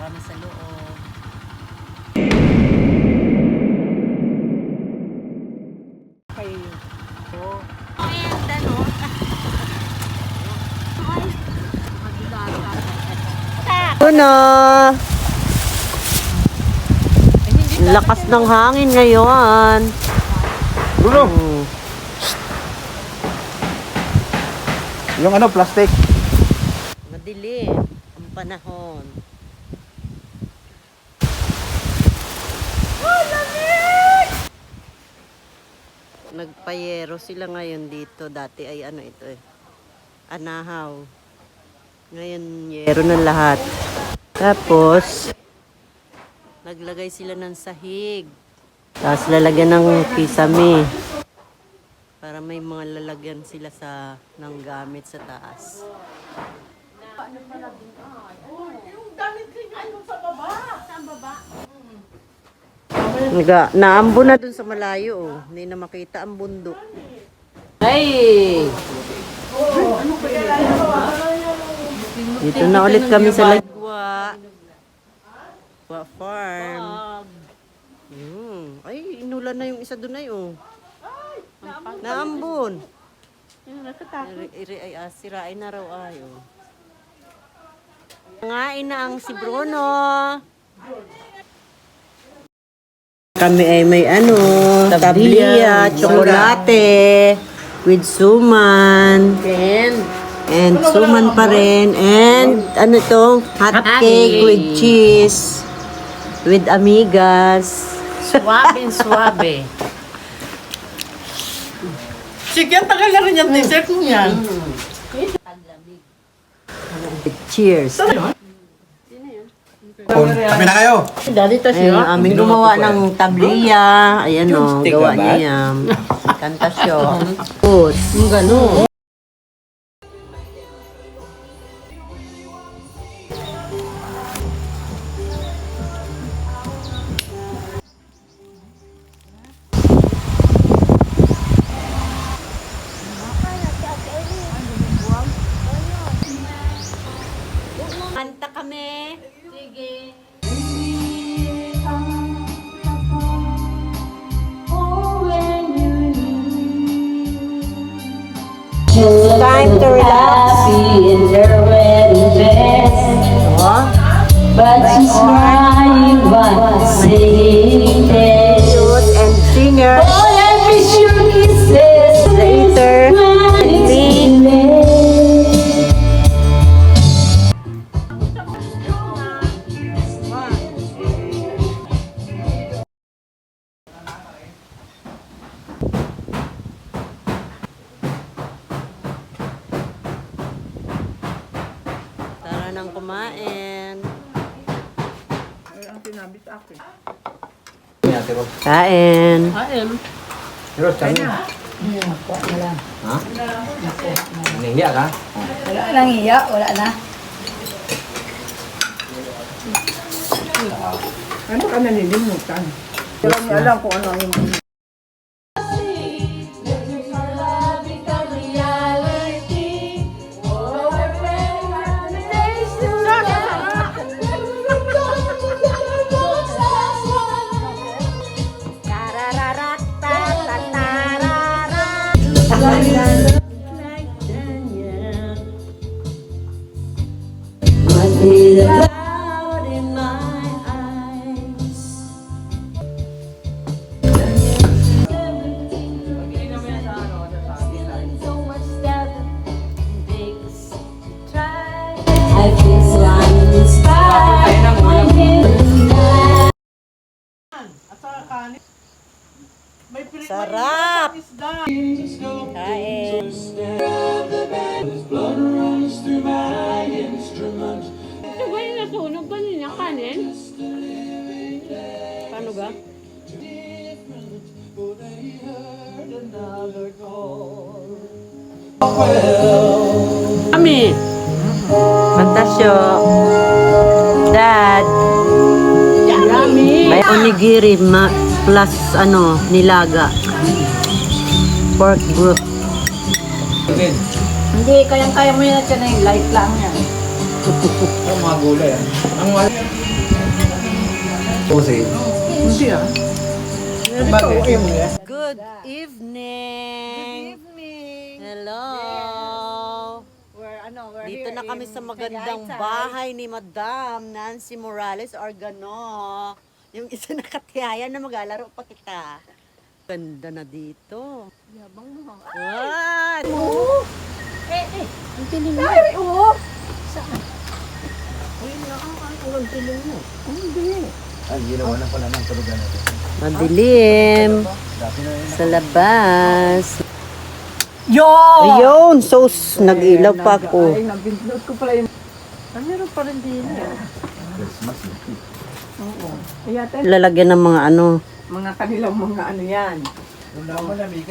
kami sa loob. Una. Lakas ng hangin ngayon. Bruno! Yung ano, plastic. Madilim ang panahon. Nagpayero sila ngayon dito. Dati ay ano ito eh. Anahaw. Ngayon yero na lahat. Tapos naglagay sila ng sahig. Tapos lalagyan ng kisame. Para may mga lalagyan sila sa ng gamit sa taas. Naambo na dun sa malayo oh. Hindi na makita ang bundok. Ay! Dito na ulit kami sa Lagwa. Lagwa Farm. Ay, inulan na yung isa dun ay oh. Naambon. Sirain na raw ay oh. Ngain na ang si Bruno. Kami ay may ano, tablia, tsokolate, with suman. And suman pa rin. And ano to? Hot cake with cheese. With amigas. Suabe. Sige, tagal na rin yung dessert niyan. Cheers. Kami na kayo! Ayun, aming gumawa ng tabliya. Ayan o, gawa niya yan. Kanta siya. Put. Gano'n. Kanta kami. Sige. It's time to relax. In her wedding dress, but she's crying but singing this. Cute and singer. Oh, I miss your kisses. Later. When it's too late. Tara nang kumain. Kain. Pero saan yun? Ha? Nahiya ka? Wala nang iya, wala na. Ano ka nalilimutan? Pero hindi alam kung ano yung... With a cloud in my eyes. So much that makes try. I feel so uninspired. My head Sarap! Kain. Ito ba yung nasunog kanina kanin? Paano ba? Kami. Pantasyo. Dad. May onigiri plus ano, nilaga. Pork broth. Hindi, kayang-kaya mo yan at yan yung light lang yan. Ang mga gulay. Ang Pusi. Hindi ah. Good evening. Hello. Dito na kami sa magandang bahay ni Madam Nancy Morales Organo. Yung isa nakatihaya na maglalaro pa kita. Ganda na dito. Yabang mo. What? Ang tiling mo. Ay, oo. Ay, ginawa na pala ng tulugan natin. Madilim. Sa labas. Yo! Ayun, nag-ilaw pa ako. Ay, nabindot ko pala yung... Ah, meron pa rin din. Christmas. Oo. Kaya tayo, Lalagyan ng mga ano. mga kanilang mga ano yan.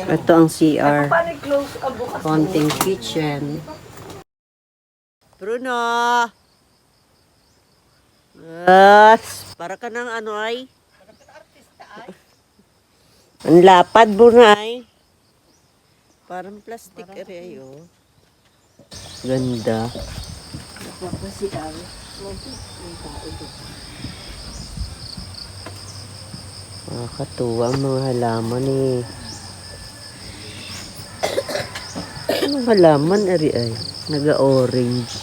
Ito ang CR. Paano close ka bukas? Konting kitchen. Bruno! Para ka ng ano ay? Ang lapad, Bruno ay. Parang plastic area yun. Ganda. Nakakatuwa ang mga halaman eh. Anong halaman ari ay? Naga-orange.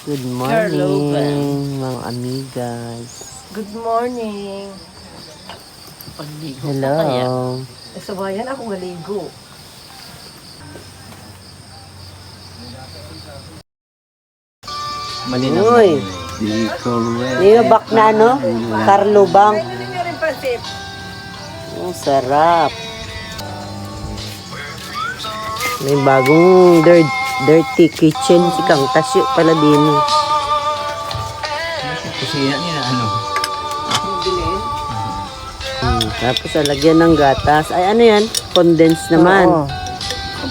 Good morning, mga amigas. Good morning. Hello. Sa bayan ako galigo. Malinaw. Uy, Di Corwell. niyobak na no? Carlo Bang. Hindi nyo rin pansip. Ang sarap. May bagong dirty kitchen si Kang Tasyo pala din. Kusina nila, ano? Tapos lagyan ng gatas. Ay ano yan? Condensed naman.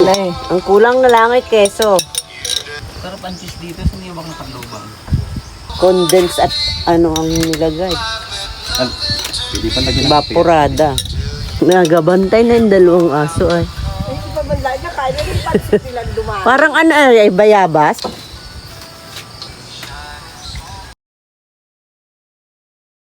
Nay. Ang kulang na lang ay keso. Sarap ang cheese dito sa niyabak ng katlubang. Condensed at ano ang nilagay? Pwede pa lagyan ng Vaporada. Nagabantay na yung dalawang aso ay. Ay, hindi pa man lang niya. Kaya rin pansip nilang dumaan. Parang ano ay bayabas.